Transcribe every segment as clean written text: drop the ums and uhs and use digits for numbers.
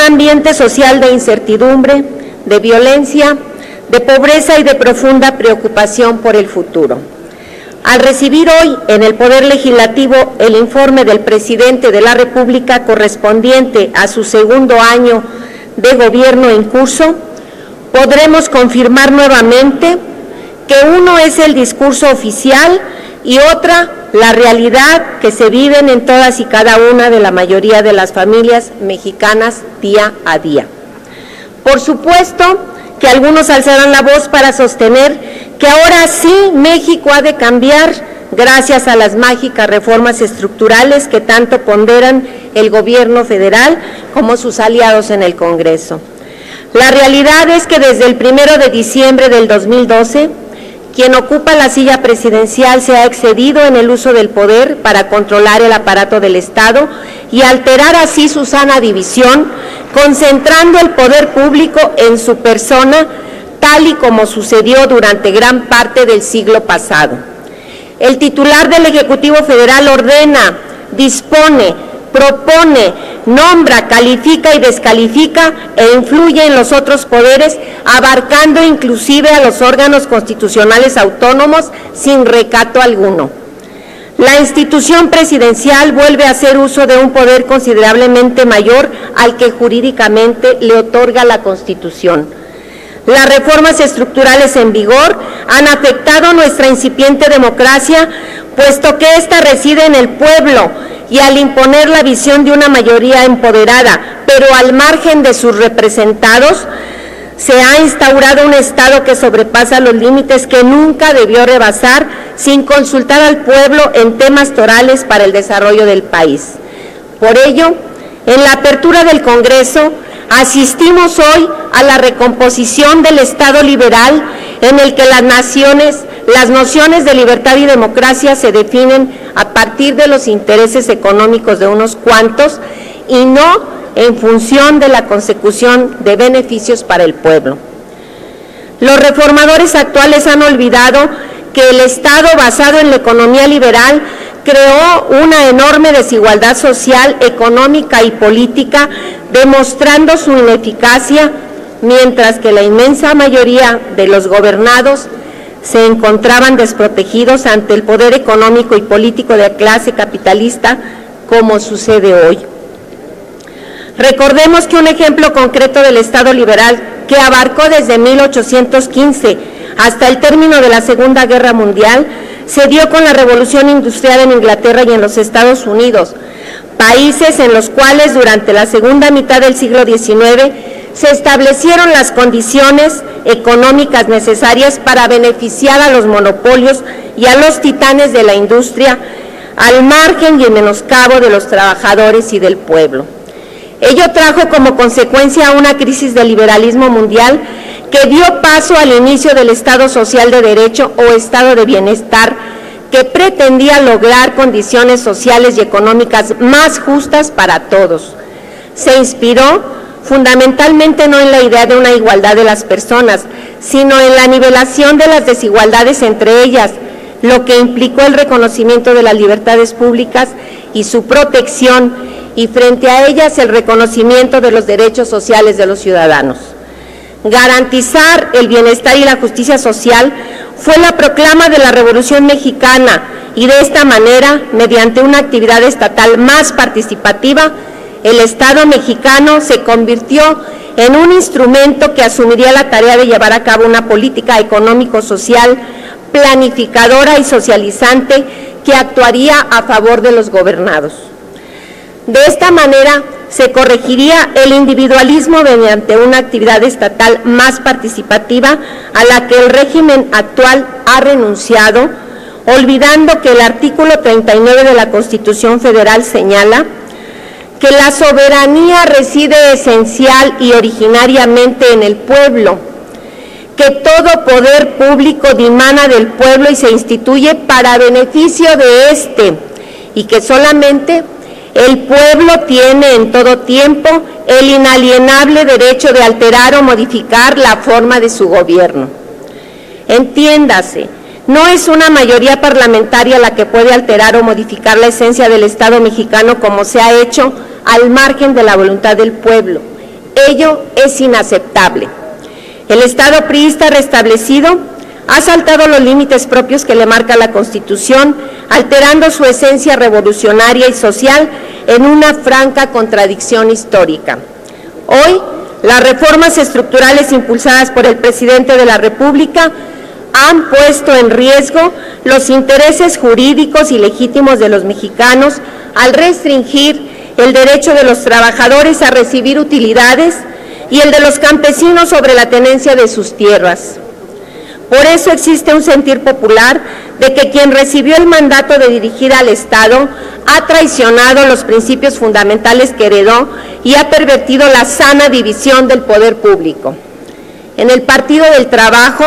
ambiente social de incertidumbre, de violencia, de pobreza y de profunda preocupación por el futuro. Al recibir hoy en el Poder Legislativo el informe del Presidente de la República correspondiente a su segundo año de gobierno en curso, podremos confirmar nuevamente que uno es el discurso oficial y otra la realidad que se viven en todas y cada una de la mayoría de las familias mexicanas día a día. Por supuesto que algunos alzarán la voz para sostener que ahora sí México ha de cambiar gracias a las mágicas reformas estructurales que tanto ponderan el gobierno federal como sus aliados en el Congreso. La realidad es que desde el 1 de diciembre del 2012, quien ocupa la silla presidencial se ha excedido en el uso del poder para controlar el aparato del Estado y alterar así su sana división, concentrando el poder público en su persona, tal y como sucedió durante gran parte del siglo pasado. El titular del Ejecutivo Federal ordena, dispone, propone, nombra, califica y descalifica e influye en los otros poderes, abarcando inclusive a los órganos constitucionales autónomos sin recato alguno. La institución presidencial vuelve a hacer uso de un poder considerablemente mayor al que jurídicamente le otorga la Constitución. Las reformas estructurales en vigor han afectado nuestra incipiente democracia, puesto que ésta reside en el pueblo y al imponer la visión de una mayoría empoderada, pero al margen de sus representados, se ha instaurado un Estado que sobrepasa los límites que nunca debió rebasar sin consultar al pueblo en temas torales para el desarrollo del país. Por ello, en la apertura del Congreso, asistimos hoy a la recomposición del Estado liberal en el que las nociones de libertad y democracia se definen a partir de los intereses económicos de unos cuantos y no en función de la consecución de beneficios para el pueblo. Los reformadores actuales han olvidado que el Estado basado en la economía liberal creó una enorme desigualdad social, económica y política, demostrando su ineficacia, mientras que la inmensa mayoría de los gobernados se encontraban desprotegidos ante el poder económico y político de la clase capitalista, como sucede hoy. Recordemos que un ejemplo concreto del Estado liberal, que abarcó desde 1815 hasta el término de la Segunda Guerra Mundial, se dio con la Revolución Industrial en Inglaterra y en los Estados Unidos, países en los cuales durante la segunda mitad del siglo XIX se establecieron las condiciones económicas necesarias para beneficiar a los monopolios y a los titanes de la industria, al margen y en menoscabo de los trabajadores y del pueblo. Ello trajo como consecuencia una crisis del liberalismo mundial que dio paso al inicio del Estado Social de Derecho o Estado de Bienestar, que pretendía lograr condiciones sociales y económicas más justas para todos. Se inspiró fundamentalmente no en la idea de una igualdad de las personas, sino en la nivelación de las desigualdades entre ellas, lo que implicó el reconocimiento de las libertades públicas y su protección, y frente a ellas el reconocimiento de los derechos sociales de los ciudadanos. Garantizar el bienestar y la justicia social fue la proclama de la Revolución Mexicana y de esta manera, mediante una actividad estatal más participativa, el Estado mexicano se convirtió en un instrumento que asumiría la tarea de llevar a cabo una política económico-social planificadora y socializante que actuaría a favor de los gobernados. De esta manera, se corregiría el individualismo mediante una actividad estatal más participativa a la que el régimen actual ha renunciado, olvidando que el artículo 39 de la Constitución Federal señala que la soberanía reside esencial y originariamente en el pueblo, que todo poder público dimana del pueblo y se instituye para beneficio de éste, y que solamente el pueblo tiene en todo tiempo el inalienable derecho de alterar o modificar la forma de su gobierno. Entiéndase, no es una mayoría parlamentaria la que puede alterar o modificar la esencia del Estado mexicano como se ha hecho al margen de la voluntad del pueblo. Ello es inaceptable. El Estado priista restablecido ha saltado los límites propios que le marca la Constitución, alterando su esencia revolucionaria y social en una franca contradicción histórica. Hoy, las reformas estructurales impulsadas por el presidente de la República han puesto en riesgo los intereses jurídicos y legítimos de los mexicanos al restringir el derecho de los trabajadores a recibir utilidades y el de los campesinos sobre la tenencia de sus tierras. Por eso existe un sentir popular de que quien recibió el mandato de dirigir al Estado ha traicionado los principios fundamentales que heredó y ha pervertido la sana división del poder público. En el Partido del Trabajo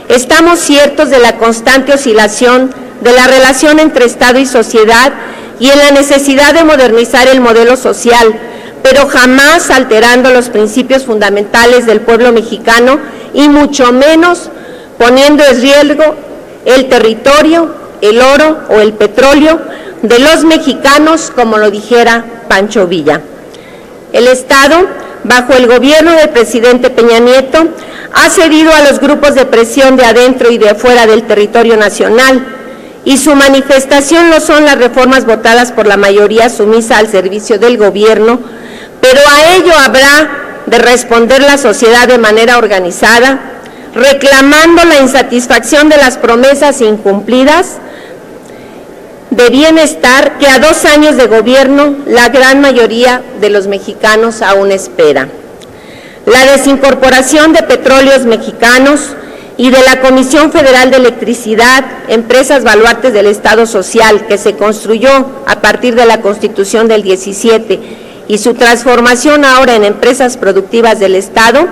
estamos ciertos de la constante oscilación de la relación entre Estado y sociedad y en la necesidad de modernizar el modelo social, pero jamás alterando los principios fundamentales del pueblo mexicano y mucho menos poniendo en riesgo el territorio, el oro o el petróleo de los mexicanos, como lo dijera Pancho Villa. El Estado, bajo el gobierno del presidente Peña Nieto, ha cedido a los grupos de presión de adentro y de fuera del territorio nacional, y su manifestación lo son las reformas votadas por la mayoría sumisa al servicio del gobierno, pero a ello habrá de responder la sociedad de manera organizada, reclamando la insatisfacción de las promesas incumplidas de bienestar que a 2 años de gobierno la gran mayoría de los mexicanos aún espera. La desincorporación de Petróleos Mexicanos y de la Comisión Federal de Electricidad, empresas baluartes del Estado Social que se construyó a partir de la Constitución del 17 y su transformación ahora en empresas productivas del Estado,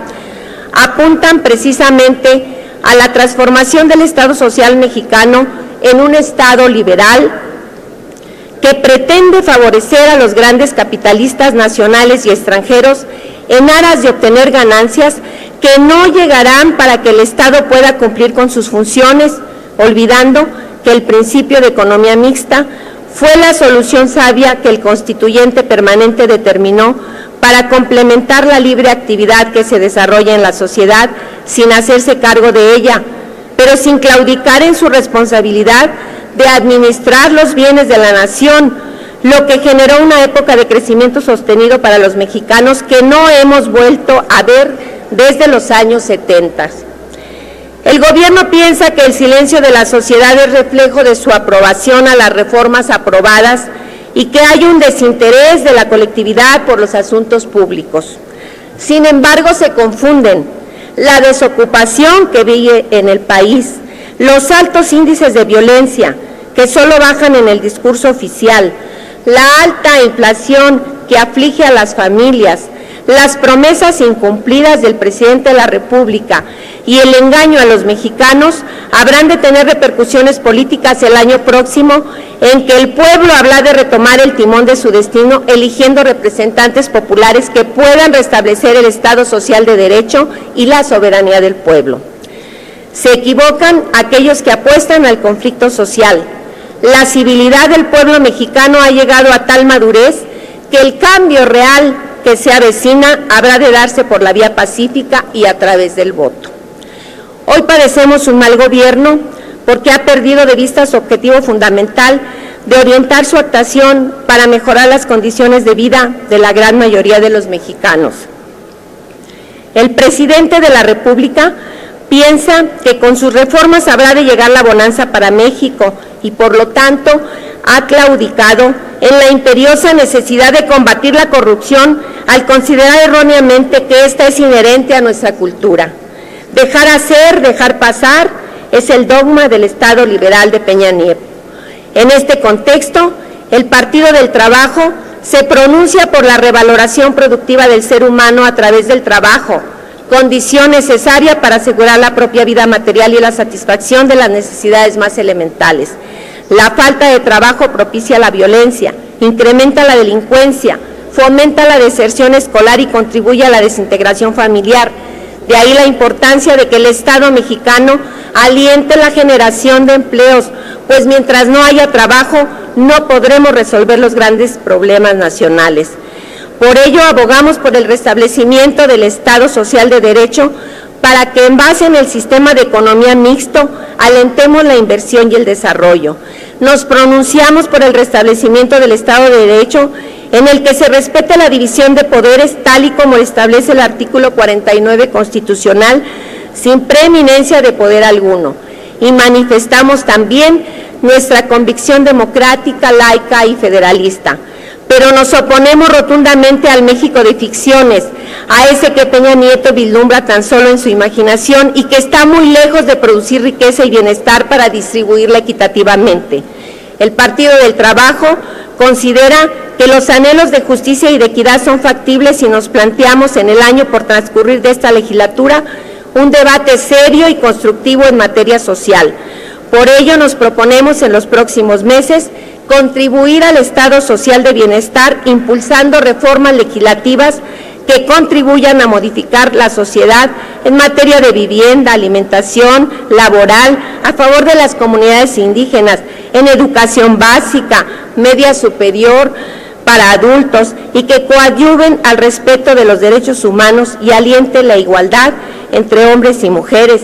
apuntan precisamente a la transformación del Estado Social mexicano en un Estado liberal que pretende favorecer a los grandes capitalistas nacionales y extranjeros en aras de obtener ganancias que no llegarán para que el Estado pueda cumplir con sus funciones, olvidando que el principio de economía mixta fue la solución sabia que el constituyente permanente determinó para complementar la libre actividad que se desarrolla en la sociedad sin hacerse cargo de ella, pero sin claudicar en su responsabilidad de administrar los bienes de la nación, lo que generó una época de crecimiento sostenido para los mexicanos que no hemos vuelto a ver desde los años 70. El gobierno piensa que el silencio de la sociedad es reflejo de su aprobación a las reformas aprobadas y que hay un desinterés de la colectividad por los asuntos públicos. Sin embargo, se confunden la desocupación que vive en el país, los altos índices de violencia que solo bajan en el discurso oficial, la alta inflación que aflige a las familias, las promesas incumplidas del presidente de la República y el engaño a los mexicanos habrán de tener repercusiones políticas el año próximo en que el pueblo habrá de retomar el timón de su destino eligiendo representantes populares que puedan restablecer el Estado social de derecho y la soberanía del pueblo. Se equivocan aquellos que apuestan al conflicto social. La civilidad del pueblo mexicano ha llegado a tal madurez que el cambio real que se avecina habrá de darse por la vía pacífica y a través del voto. Hoy padecemos un mal gobierno porque ha perdido de vista su objetivo fundamental de orientar su actuación para mejorar las condiciones de vida de la gran mayoría de los mexicanos. El presidente de la República piensa que con sus reformas habrá de llegar la bonanza para México y por lo tanto ha claudicado en la imperiosa necesidad de combatir la corrupción al considerar erróneamente que esta es inherente a nuestra cultura. Dejar hacer, dejar pasar, es el dogma del Estado liberal de Peña Nieto. En este contexto, el Partido del Trabajo se pronuncia por la revaloración productiva del ser humano a través del trabajo, condición necesaria para asegurar la propia vida material y la satisfacción de las necesidades más elementales. La falta de trabajo propicia la violencia, incrementa la delincuencia, fomenta la deserción escolar y contribuye a la desintegración familiar. De ahí la importancia de que el Estado mexicano aliente la generación de empleos, pues mientras no haya trabajo no podremos resolver los grandes problemas nacionales. Por ello, abogamos por el restablecimiento del Estado Social de Derecho para que, en base en el sistema de economía mixto, alentemos la inversión y el desarrollo. Nos pronunciamos por el restablecimiento del Estado de Derecho, en el que se respete la división de poderes tal y como establece el artículo 49 constitucional, sin preeminencia de poder alguno. Y manifestamos también nuestra convicción democrática, laica y federalista. Pero nos oponemos rotundamente al México de ficciones, a ese que Peña Nieto vislumbra tan solo en su imaginación y que está muy lejos de producir riqueza y bienestar para distribuirla equitativamente. El Partido del Trabajo considera que los anhelos de justicia y de equidad son factibles si nos planteamos en el año por transcurrir de esta legislatura un debate serio y constructivo en materia social. Por ello nos proponemos en los próximos meses contribuir al Estado Social de Bienestar impulsando reformas legislativas que contribuyan a modificar la sociedad en materia de vivienda, alimentación, laboral, a favor de las comunidades indígenas, en educación básica, media superior, para adultos y que coadyuven al respeto de los derechos humanos y alienten la igualdad entre hombres y mujeres.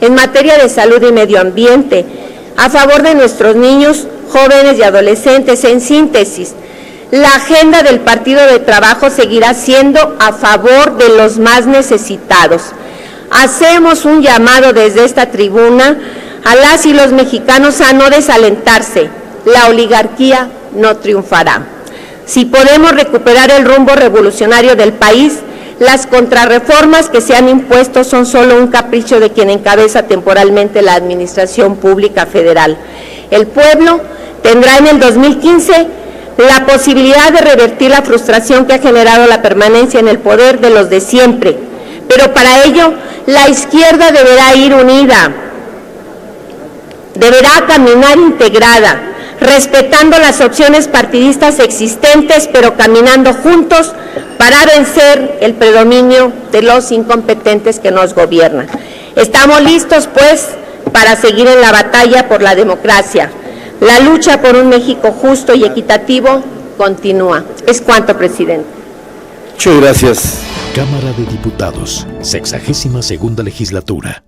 En materia de salud y medio ambiente, a favor de nuestros niños, jóvenes y adolescentes. En síntesis, la agenda del Partido de Trabajo seguirá siendo a favor de los más necesitados. Hacemos un llamado desde esta tribuna a las y los mexicanos a no desalentarse. La oligarquía no triunfará. Si podemos recuperar el rumbo revolucionario del país, las contrarreformas que se han impuesto son solo un capricho de quien encabeza temporalmente la administración pública federal. El pueblo tendrá en el 2015 la posibilidad de revertir la frustración que ha generado la permanencia en el poder de los de siempre, pero para ello la izquierda deberá ir unida, deberá caminar integrada, respetando las opciones partidistas existentes, pero caminando juntos para vencer el predominio de los incompetentes que nos gobiernan. Estamos listos, pues, para seguir en la batalla por la democracia. La lucha por un México justo y equitativo continúa. Es cuanto, presidente. Muchas gracias. Cámara de Diputados, 62ª Legislatura.